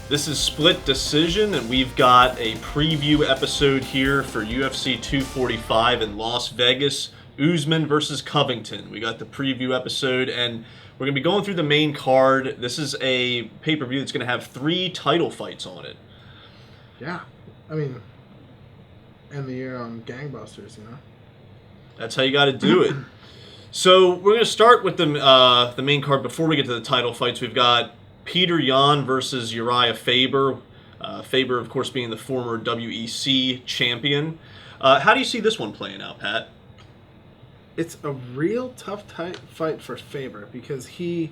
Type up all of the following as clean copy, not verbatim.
This is Split Decision, and we've got a preview episode here for UFC 245 in Las Vegas. Usman versus Covington. We got the preview episode, and we're going to be going through the main card. This is a pay-per-view that's going to have 3 title fights on it. Yeah. I mean, end the year on gangbusters, you know? That's how you got to do it. So we're going to start with the main card. Before we get to the title fights, we've got Petr Yan versus Uriah Faber. Faber, of course, being the former WEC champion. How do you see this one playing out, Pat? It's a real tough fight for Faber because he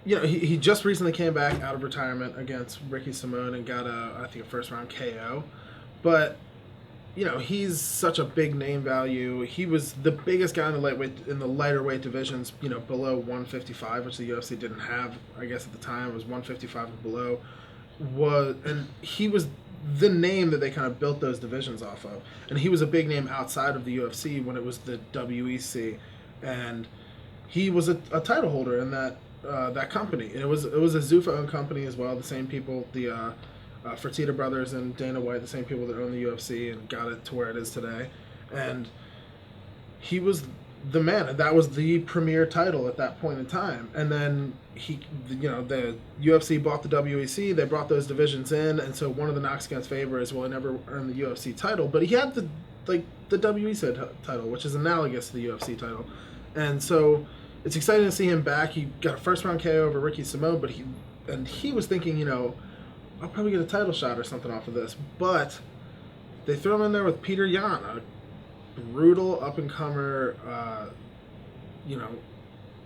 just recently came back out of retirement against Ricky Simón and got I think a first round KO. But he's such a big name value. He was the biggest guy in the lighter weight divisions, below 155, which the UFC didn't have, I guess at the time. It was 155 and below. And he was the name that they kind of built those divisions off of. And he was a big name outside of the UFC when it was the WEC. And he was a title holder in that company. And it was a Zuffa-owned company as well. The same people, the Fertitta brothers and Dana White, the same people that own the UFC and got it to where it is today. And he was the man. And that was the premier title at that point in time. And then the UFC bought the WEC. They brought those divisions in. And so one of the knocks against Faber is, well, he never earned the UFC title. But he had the WEC title, which is analogous to the UFC title. And so it's exciting to see him back. He got a first-round KO over Ricky Simón, but he was thinking, I'll probably get a title shot or something off of this. But they throw him in there with Petr Yan, a brutal up-and-comer,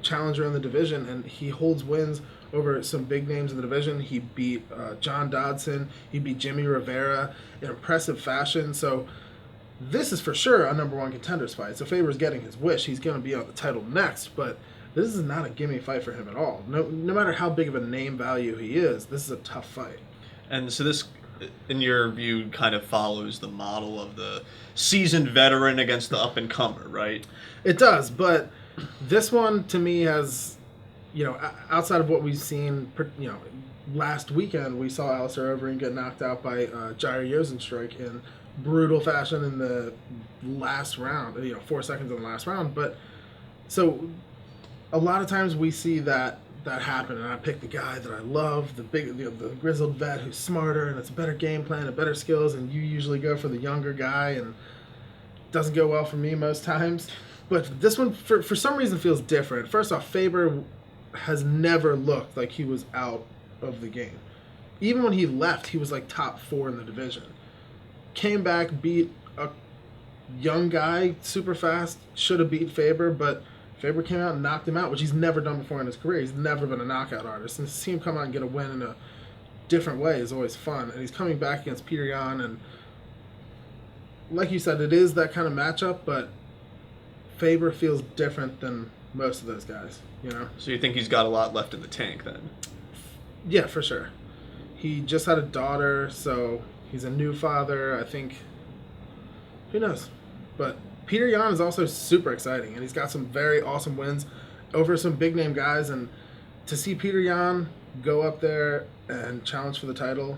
challenger in the division, and he holds wins over some big names in the division. He beat John Dodson. He beat Jimmy Rivera in impressive fashion. So this is for sure a number one contenders fight. So Faber's getting his wish. He's going to be on the title next, but this is not a gimme fight for him at all. No matter how big of a name value he is, this is a tough fight. And so this, in your view, kind of follows the model of the seasoned veteran against the up-and-comer, right? It does, but this one, to me, has, outside of what we've seen, last weekend, we saw Alistair Overeem get knocked out by Jair Rozenstruik in brutal fashion in the last round, 4 seconds in the last round. But, so, a lot of times we see that happen, and I pick the guy that I love, the grizzled vet who's smarter, and it's a better game plan, and better skills, and you usually go for the younger guy, and it doesn't go well for me most times. But this one, for some reason, feels different. First off, Faber has never looked like he was out of the game. Even when he left, he was like top 4 in the division. Came back, beat a young guy, super fast, should have beat Faber, but Faber came out and knocked him out, which he's never done before in his career. He's never been a knockout artist. And to see him come out and get a win in a different way is always fun. And he's coming back against Petr Yan, and like you said, it is that kind of matchup, but Faber feels different than most of those guys, So you think he's got a lot left in the tank, then? Yeah, for sure. He just had a daughter, so he's a new father. I think, who knows? But Petr Yan is also super exciting, and he's got some very awesome wins over some big-name guys. And to see Petr Yan go up there and challenge for the title,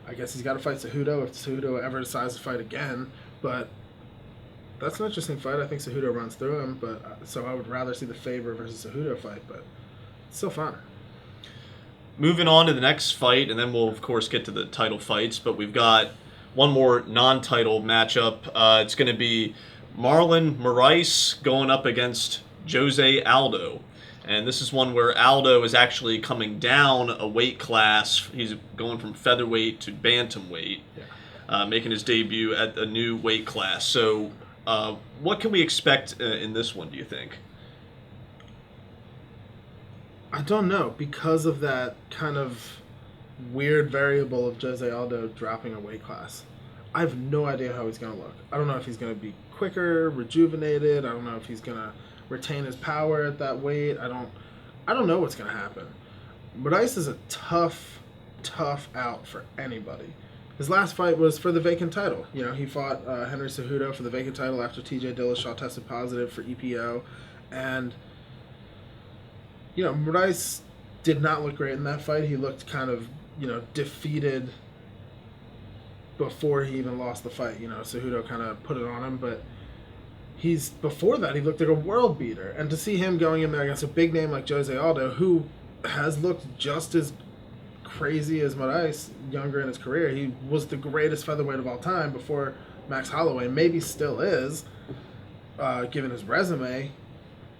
I guess he's got to fight Cejudo if Cejudo ever decides to fight again. But that's an interesting fight. I think Cejudo runs through him, so I would rather see the Faber versus Cejudo fight, but it's still fun. Moving on to the next fight, and then we'll, of course, get to the title fights, but we've got one more non-title matchup. It's going to be Marlon Moraes going up against Jose Aldo. And this is one where Aldo is actually coming down a weight class. He's going from featherweight to bantamweight, making his debut at a new weight class. So what can we expect in this one, do you think? I don't know, because of that kind of weird variable of Jose Aldo dropping a weight class. I have no idea how he's going to look. I don't know if he's going to be quicker, rejuvenated. I don't know if he's going to retain his power at that weight. I don't know what's going to happen. Moraes is a tough out for anybody. His last fight was for the vacant title. He fought Henry Cejudo for the vacant title after TJ Dillashaw tested positive for EPO. And, Moraes did not look great in that fight. He looked kind of defeated before he even lost the fight. Cejudo kind of put it on him, but before that, he looked like a world beater. And to see him going in there against a big name like Jose Aldo, who has looked just as crazy as Moraes younger in his career. He was the greatest featherweight of all time before Max Holloway, maybe still is, given his resume.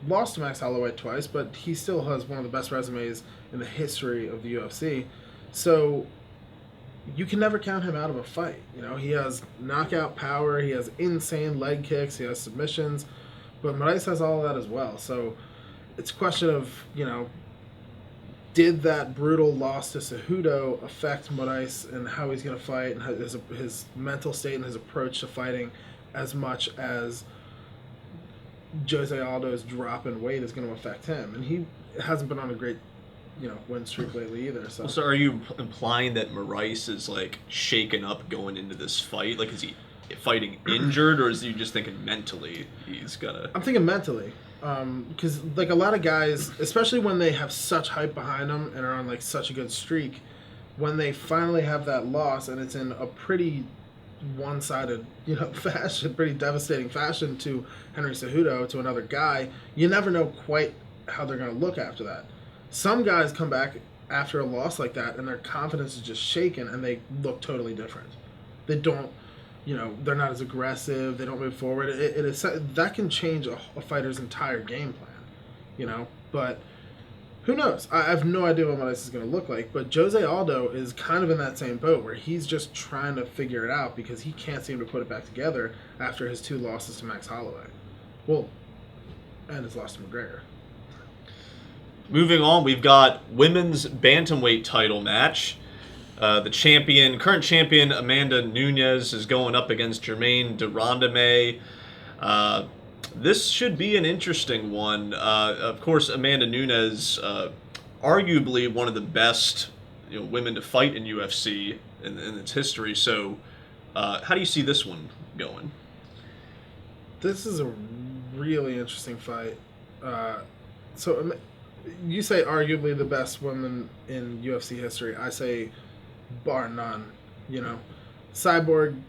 Lost to Max Holloway twice, but he still has one of the best resumes in the history of the UFC. So you can never count him out of a fight. He has knockout power, he has insane leg kicks, he has submissions, but Moraes has all of that as well. So it's a question of, did that brutal loss to Cejudo affect Moraes and how he's going to fight and his mental state and his approach to fighting as much as Jose Aldo's drop in weight is going to affect him? And he hasn't been on a great win streak lately either. So are you implying that Maurice is shaken up going into this fight? Is he fighting injured, or is he just thinking mentally he's gotta? I'm thinking mentally, because a lot of guys, especially when they have such hype behind them and are on such a good streak, when they finally have that loss and it's in a pretty one-sided fashion, pretty devastating fashion to Henry Cejudo, to another guy, you never know quite how they're going to look after that. Some guys come back after a loss like that and their confidence is just shaken and they look totally different. They don't, they're not as aggressive, they don't move forward. That can change a fighter's entire game plan, but who knows? I have no idea what Moraes is going to look like, but Jose Aldo is kind of in that same boat where he's just trying to figure it out because he can't seem to put it back together after his 2 losses to Max Holloway. Well, and his loss to McGregor. Moving on, we've got women's bantamweight title match. The current champion, Amanda Nunes, is going up against Germaine de Randamie. This should be an interesting one. Of course, Amanda Nunes, arguably one of the best women to fight in UFC in its history. So, how do you see this one going? This is a really interesting fight. You say arguably the best woman in UFC history. I say bar none. Cyborg,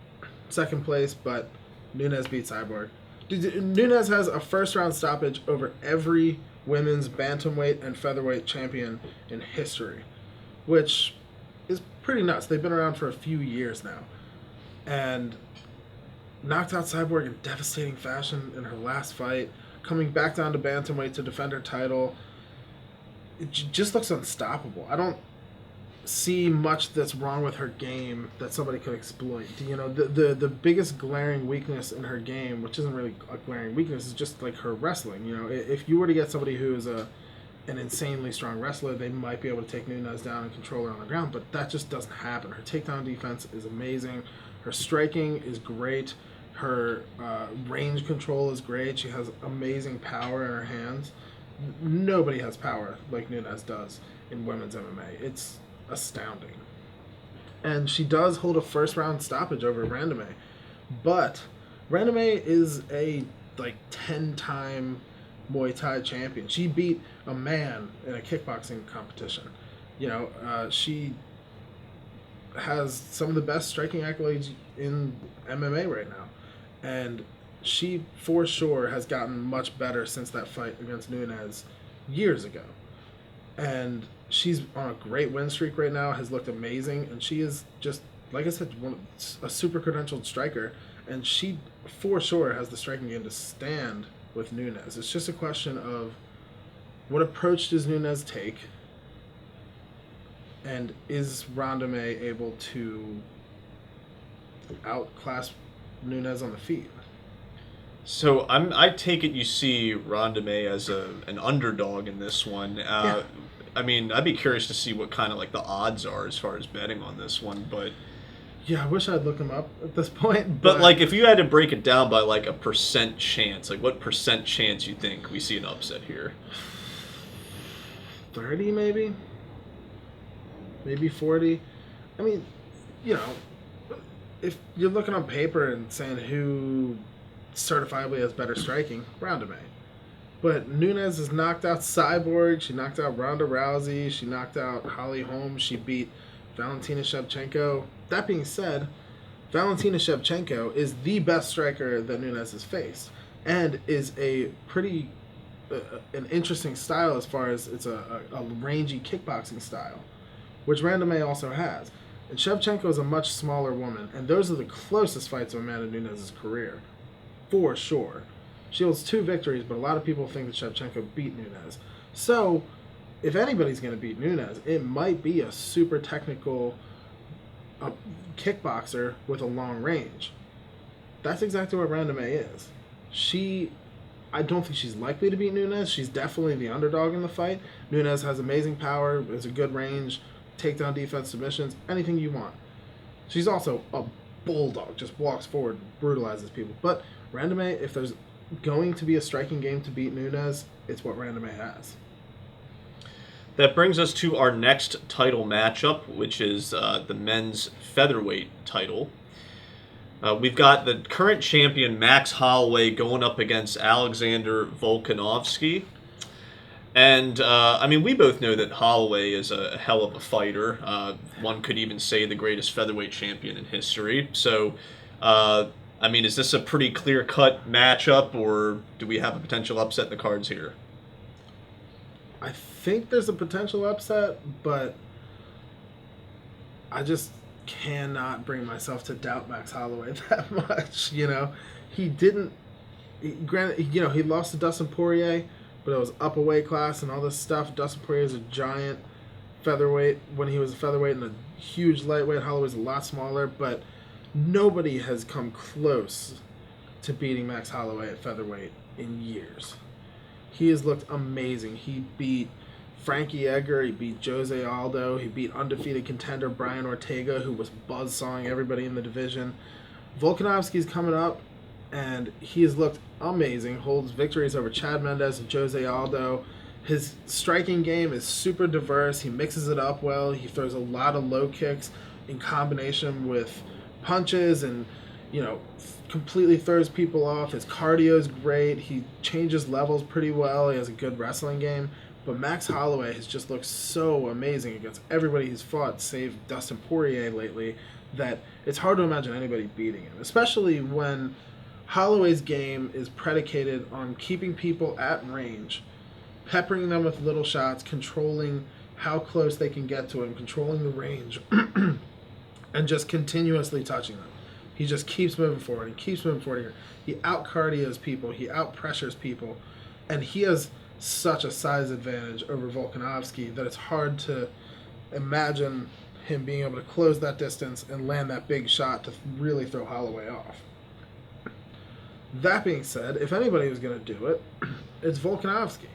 second place, but Nunes beat Cyborg. Nunes has a first-round stoppage over every women's bantamweight and featherweight champion in history, which is pretty nuts. They've been around for a few years now. And knocked out Cyborg in devastating fashion in her last fight, coming back down to bantamweight to defend her title. It just looks unstoppable. I don't see much that's wrong with her game that somebody could exploit. The biggest glaring weakness in her game, which isn't really a glaring weakness, is just her wrestling. If you were to get somebody who is an insanely strong wrestler, they might be able to take Nunes down and control her on the ground, but that just doesn't happen. Her takedown defense is amazing. Her striking is great. Her range control is great. She has amazing power in her hands. Nobody has power like Nunes does in women's MMA. It's astounding. And she does hold a first-round stoppage over Randamie. But Randamie is a 10-time Muay Thai champion. She beat a man in a kickboxing competition. She has some of the best striking accolades in MMA right now. And she, for sure, has gotten much better since that fight against Nunes years ago. And she's on a great win streak right now, has looked amazing, and she is just, like I said, a super credentialed striker, and she, for sure, has the striking game to stand with Nunes. It's just a question of what approach does Nunes take, and is Randamie able to outclass Nunes on the feet? So I take it you see Randamie as an underdog in this one. Yeah. I mean, I'd be curious to see what kind of the odds are as far as betting on this one, but yeah, I wish I'd look them up at this point. But if you had to break it down by a percent chance, what percent chance you think we see an upset here? 30 maybe 40. I mean, if you're looking on paper and saying who certifiably has better striking, Randamie. But Nunes has knocked out Cyborg, she knocked out Ronda Rousey, she knocked out Holly Holm, she beat Valentina Shevchenko. That being said, Valentina Shevchenko is the best striker that Nunes has faced, and is a pretty an interesting style as far as it's a rangy kickboxing style, which Randamie also has. And Shevchenko is a much smaller woman, and those are the closest fights of Amanda Nunes' career, for sure. She holds 2 victories, but a lot of people think that Shevchenko beat Nunes. So, if anybody's going to beat Nunes, it might be a super technical kickboxer with a long range. That's exactly what Randamie is. I don't think she's likely to beat Nunes. She's definitely the underdog in the fight. Nunes has amazing power, has a good range, takedown defense, submissions, anything you want. She's also a bulldog, just walks forward, brutalizes people. But Randamie, if there's going to be a striking game to beat Nunes, it's what Randamie has. That brings us to our next title matchup, which is the men's featherweight title. We've got the current champion Max Holloway going up against Alexander Volkanovski. And, we both know that Holloway is a hell of a fighter. One could even say the greatest featherweight champion in history. So, is this a pretty clear-cut matchup, or do we have a potential upset in the cards here? I think there's a potential upset, but I just cannot bring myself to doubt Max Holloway that much. He didn't. He lost to Dustin Poirier, but it was up a weight class and all this stuff. Dustin Poirier is a giant featherweight when he was a featherweight, and a huge lightweight. Holloway's a lot smaller, but nobody has come close to beating Max Holloway at featherweight in years. He has looked amazing. He beat Frankie Edgar, he beat Jose Aldo, he beat undefeated contender Brian Ortega, who was buzzsawing everybody in the division. Volkanovski's coming up, and he has looked amazing, holds victories over Chad Mendes and Jose Aldo. His striking game is super diverse. He mixes it up well. He throws a lot of low kicks in combination with punches and, completely throws people off. His cardio is great. He changes levels pretty well. He has a good wrestling game. But Max Holloway has just looked so amazing against everybody he's fought, save Dustin Poirier lately, that it's hard to imagine anybody beating him, especially when Holloway's game is predicated on keeping people at range, peppering them with little shots, controlling how close they can get to him, controlling the range, and just continuously touching them. He just keeps moving forward and keeps moving forward here. He out-cardios people, he out-pressures people, and he has such a size advantage over Volkanovski that it's hard to imagine him being able to close that distance and land that big shot to really throw Holloway off. That being said, if anybody was going to do it, it's Volkanovski.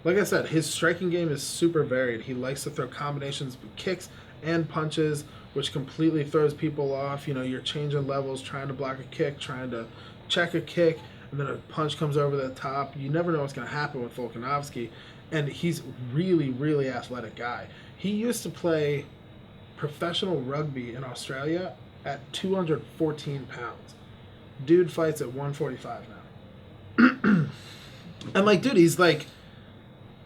Like I said, his striking game is super varied. He likes to throw combinations of kicks and punches, which completely throws people off. You're changing levels, trying to block a kick, trying to check a kick, and then a punch comes over the top. You never know what's going to happen with Volkanovski, and he's really, really athletic guy. He used to play professional rugby in Australia at 214 pounds. Dude fights at 145 now. And, dude, he's,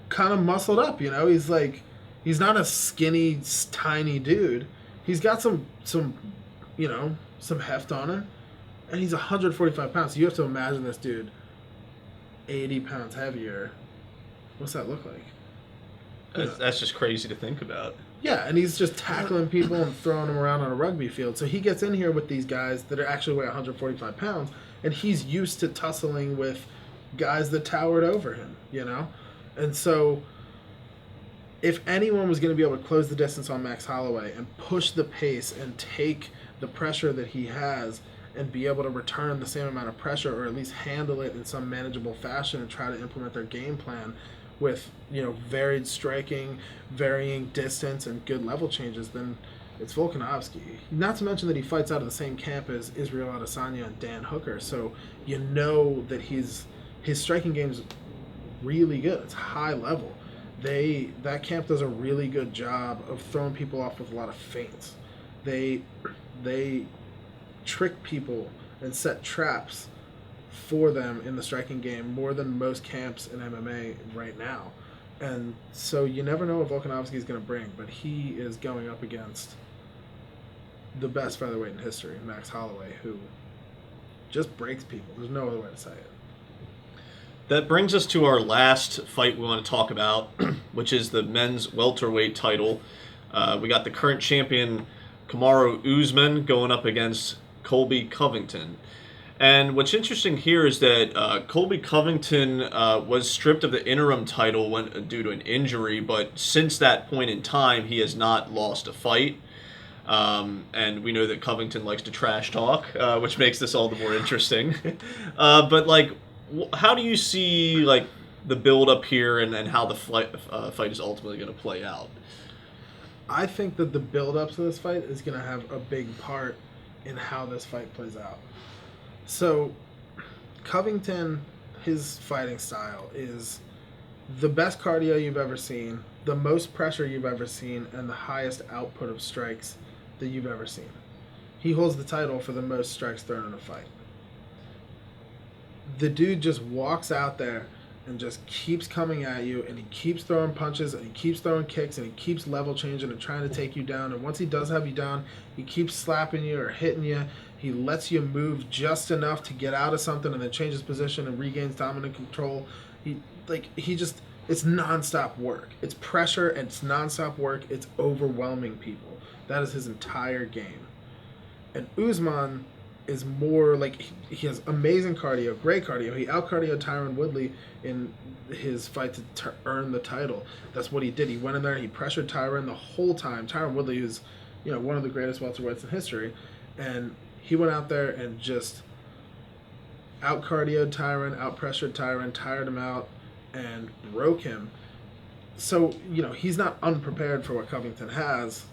kind of muscled up, he's not a skinny, tiny dude. He's got some heft on him, and he's 145 pounds. So you have to imagine this dude 80 pounds heavier. What's that look like? That's just crazy to think about. Yeah, and he's just tackling people and throwing them around on a rugby field. So he gets in here with these guys that are actually weigh 145 pounds, and he's used to tussling with guys that towered over him, And so if anyone was going to be able to close the distance on Max Holloway and push the pace and take the pressure that he has and be able to return the same amount of pressure, or at least handle it in some manageable fashion and try to implement their game plan with, varied striking, varying distance, and good level changes, then it's Volkanovski. Not to mention that he fights out of the same camp as Israel Adesanya and Dan Hooker, so that his striking game is really good. It's high level. That camp does a really good job of throwing people off with a lot of feints. They trick people and set traps for them in the striking game more than most camps in MMA right now. And so you never know what Volkanovski is going to bring, but he is going up against the best featherweight in history, Max Holloway, who just breaks people. There's no other way to say it. That brings us to our last fight we want to talk about, which is the men's welterweight title. We got the current champion Kamaru Usman going up against Colby Covington. And what's interesting here is that Colby Covington was stripped of the interim title due to an injury, but since that point in time, he has not lost a fight. And we know that Covington likes to trash talk, which makes this all the more interesting. But like, how do you see like the build up here and how the fight is ultimately going to play out? I think that the build up to this fight is going to have a big part in how this fight plays out. So, Covington, his fighting style is the best cardio you've ever seen, the most pressure you've ever seen, and the highest output of strikes that you've ever seen. He holds the title for the most strikes thrown in a fight. The dude just walks out there and just keeps coming at you, and he keeps throwing punches, and he keeps throwing kicks, and he keeps level changing and trying to take you down. And once he does have you down, he keeps slapping you or hitting you. He lets you move just enough to get out of something and then changes position and regains dominant control. It's nonstop work. It's pressure, and it's nonstop work. It's overwhelming people. That is his entire game. And Usman is more like, he has amazing cardio, great cardio. He out-cardioed Tyron Woodley in his fight to earn the title. That's what he did. He went in there and he pressured Tyron the whole time. Tyron Woodley is, one of the greatest welterweights in history. And he went out there and just out-cardioed Tyron, out-pressured Tyron, tired him out, and broke him. So, he's not unprepared for what Covington has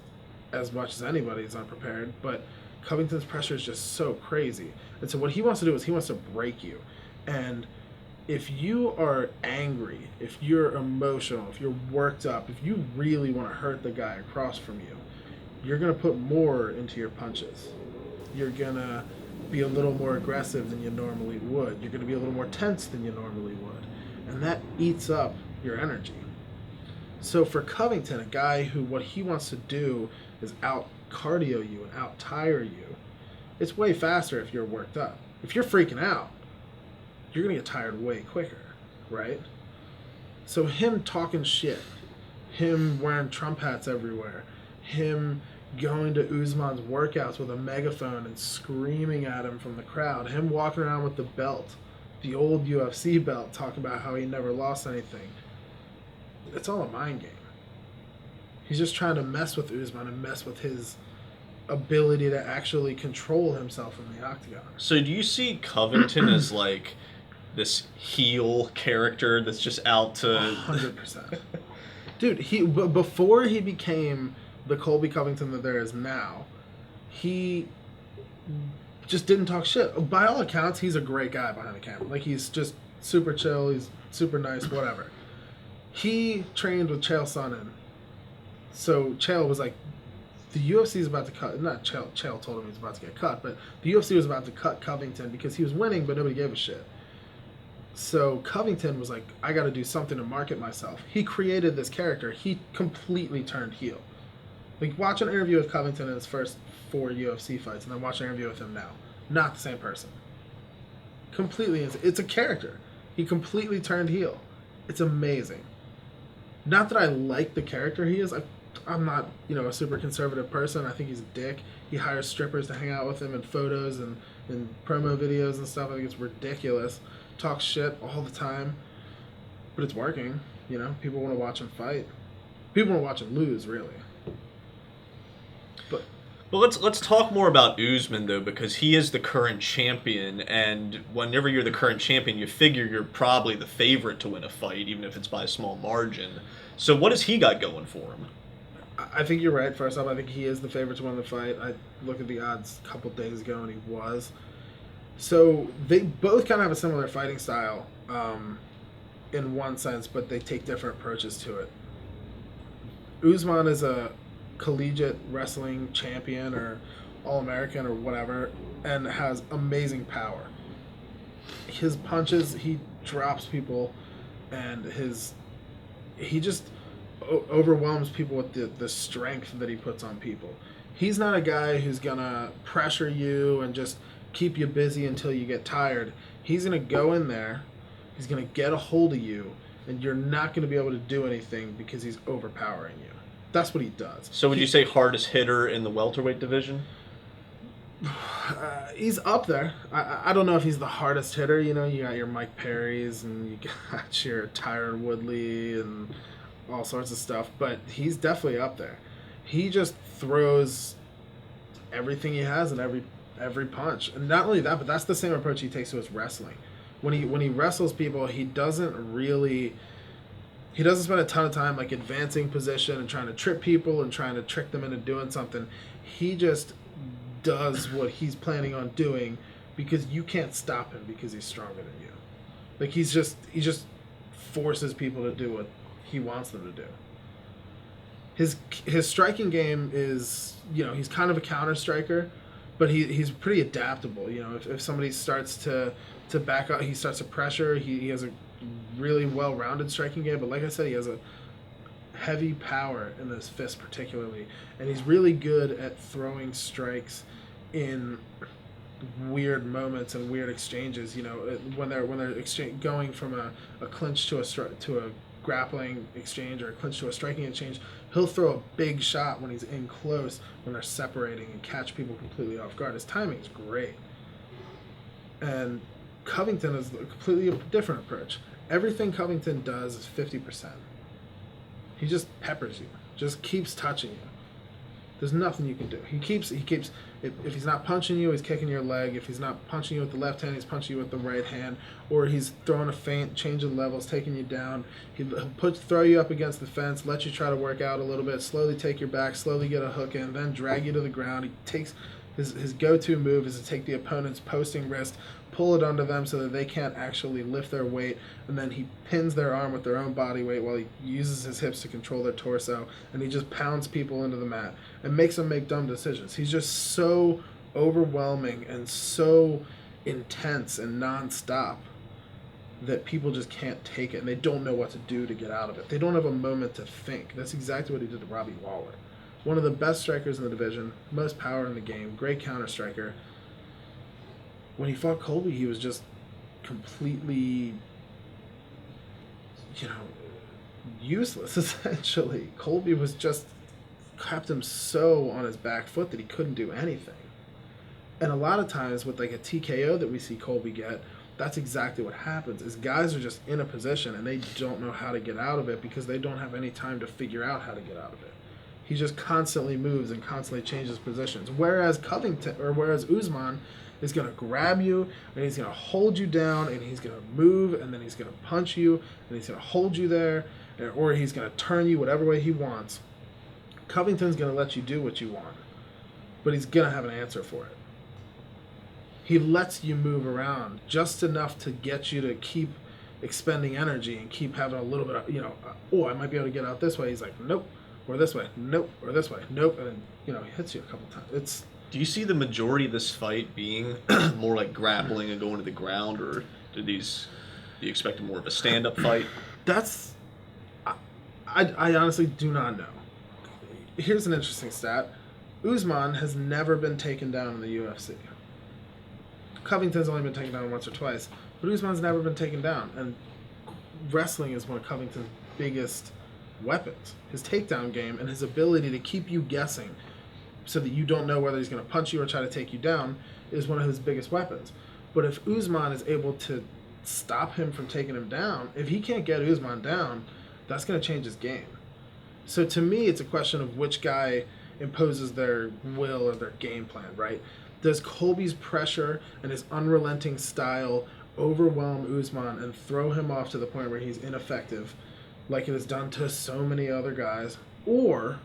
as much as anybody is unprepared, but Covington's pressure is just so crazy. And so what he wants to do is he wants to break you. And if you are angry, if you're emotional, if you're worked up, if you really want to hurt the guy across from you, you're going to put more into your punches. You're going to be a little more aggressive than you normally would. You're going to be a little more tense than you normally would. And that eats up your energy. So for Covington, a guy who what he wants to do is out-cardio you and out-tire you, it's way faster if you're worked up. If you're freaking out, you're going to get tired way quicker, right? So him talking shit, him wearing Trump hats everywhere, him going to Usman's workouts with a megaphone and screaming at him from the crowd, him walking around with the belt, the old UFC belt, talking about how he never lost anything. It's all a mind game. He's just trying to mess with Usman and mess with his ability to actually control himself in the octagon. So do you see Covington as like this heel character that's just out to 100%. Dude, before he became the Colby Covington that there is now, he just didn't talk shit. By all accounts, he's a great guy behind the camera. Like, he's just super chill, he's super nice, whatever. He trained with Chael Sonnen. So Chael was like, the UFC is about to cut, not Chael told him he was about to get cut, but the UFC was about to cut Covington because he was winning, but nobody gave a shit. So Covington was like, I got to do something to market myself. He created this character. He completely turned heel. Like, watch an interview with Covington in his first 4 UFC fights, and then watch an interview with him now. Not the same person. Completely, it's a character. He completely turned heel. It's amazing. Not that I like the character he is. I'm not, a super conservative person. I think he's a dick. He hires strippers to hang out with him in photos and promo videos and stuff. I think it's ridiculous. Talks shit all the time. But it's working, People want to watch him fight. People want to watch him lose, really. But let's talk more about Usman, though, because he is the current champion, and whenever you're the current champion, you figure you're probably the favorite to win a fight, even if it's by a small margin. So what has he got going for him? I think you're right. First off, I think he is the favorite to win the fight. I looked at the odds a couple days ago, and he was. So they both kind of have a similar fighting style in one sense, but they take different approaches to it. Usman is a collegiate wrestling champion or All-American or whatever, and has amazing power. His punches, he drops people, and his he just overwhelms people with the strength that he puts on people. He's not a guy who's gonna pressure you and just keep you busy until you get tired. He's gonna go in there, he's gonna get a hold of you, and you're not gonna be able to do anything because he's overpowering you. That's what he does. So would you say hardest hitter in the welterweight division? He's up there. I don't know if he's the hardest hitter. You know, you got your Mike Perrys and you got your Tyron Woodley and all sorts of stuff, but he's definitely up there. He just throws everything he has in every punch, and not only that, but that's the same approach he takes to his wrestling. When he wrestles people, he doesn't spend a ton of time like advancing position and trying to trip people and trying to trick them into doing something. He just does what he's planning on doing because you can't stop him because he's stronger than you. Like he just forces people to do what he wants them to do. His striking game is, you know, he's kind of a counter striker, but he's pretty adaptable. You know, if somebody starts to back up, he starts to pressure. He has a really well-rounded striking game, but like I said, he has a heavy power in his fist particularly, and he's really good at throwing strikes in weird moments and weird exchanges. You know, when they're going from a clinch to a grappling exchange or a clinch to a striking exchange, he'll throw a big shot when he's in close when they're separating and catch people completely off guard. His timing is great. And Covington is a completely different approach. Everything Covington does is 50%. He just peppers you, just keeps touching you. There's nothing you can do. He keeps. If he's not punching you, he's kicking your leg. If he's not punching you with the left hand, he's punching you with the right hand. Or he's throwing a feint, changing levels, taking you down. He'll throw you up against the fence, let you try to work out a little bit, slowly take your back, slowly get a hook in, then drag you to the ground. He takes his go-to move is to take the opponent's posting wrist, pull it under them so that they can't actually lift their weight, and then he pins their arm with their own body weight while he uses his hips to control their torso, and he just pounds people into the mat and makes them make dumb decisions. He's just so overwhelming and so intense and non-stop that people just can't take it, and they don't know what to do to get out of it. They don't have a moment to think. That's exactly what he did to Robbie Lawler. One of the best strikers in the division, most power in the game, great counter striker. When he fought Colby, he was just completely, useless, essentially. Colby was just kept him so on his back foot that he couldn't do anything. And a lot of times with like a TKO that we see Colby get, that's exactly what happens, is guys are just in a position and they don't know how to get out of it because they don't have any time to figure out how to get out of it. He just constantly moves and constantly changes positions. Whereas Usman is going to grab you and he's going to hold you down and he's going to move and then he's going to punch you and he's going to hold you there, or he's going to turn you whatever way he wants. Covington's going to let you do what you want, but he's going to have an answer for it. He lets you move around just enough to get you to keep expending energy and keep having a little bit of, I might be able to get out this way. He's like, nope. Or this way, nope, or this way, nope, and then, he hits you a couple times. Do you see the majority of this fight being more like grappling and going to the ground, or do you expect more of a stand-up fight? I honestly do not know. Here's an interesting stat. Usman has never been taken down in the UFC. Covington's only been taken down once or twice, but Usman's never been taken down, and wrestling is one of Covington's biggest weapons. His takedown game and his ability to keep you guessing so that you don't know whether he's going to punch you or try to take you down is one of his biggest weapons. But if Usman is able to stop him from taking him down, if he can't get Usman down, that's going to change his game. So to me, it's a question of which guy imposes their will or their game plan, right? Does Colby's pressure and his unrelenting style overwhelm Usman and throw him off to the point where he's ineffective, like it has done to so many other guys? Or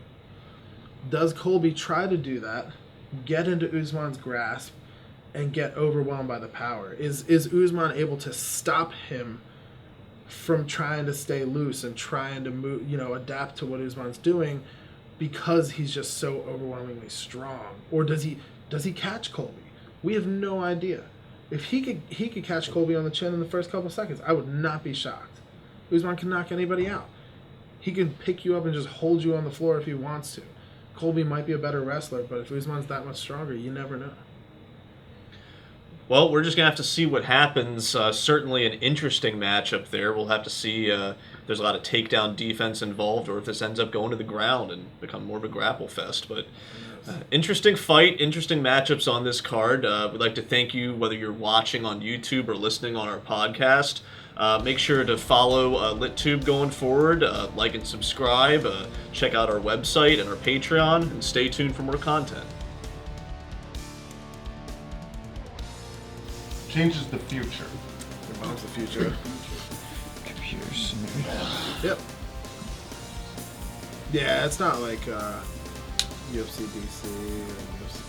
does Colby try to do that, get into Usman's grasp, and get overwhelmed by the power? Is Usman able to stop him from trying to stay loose and trying to move, adapt to what Usman's doing because he's just so overwhelmingly strong? Or does he catch Colby? We have no idea. If he could catch Colby on the chin in the first couple seconds, I would not be shocked. Usman can knock anybody out. he can pick you up and just hold you on the floor if he wants to. Colby might be a better wrestler, but if Usman's that much stronger, you never know. Well, we're just going to have to see what happens. Certainly an interesting matchup there. We'll have to see if there's a lot of takedown defense involved or if this ends up going to the ground and become more of a grapple fest. But interesting fight, interesting matchups on this card. We'd like to thank you, whether you're watching on YouTube or listening on our podcast. Make sure to follow LitTube going forward, like and subscribe, check out our website and our Patreon, and stay tuned for more content. Change is the future. Your mom's the future. Computers. Yep. Yeah, it's not like UFC DC or UFC.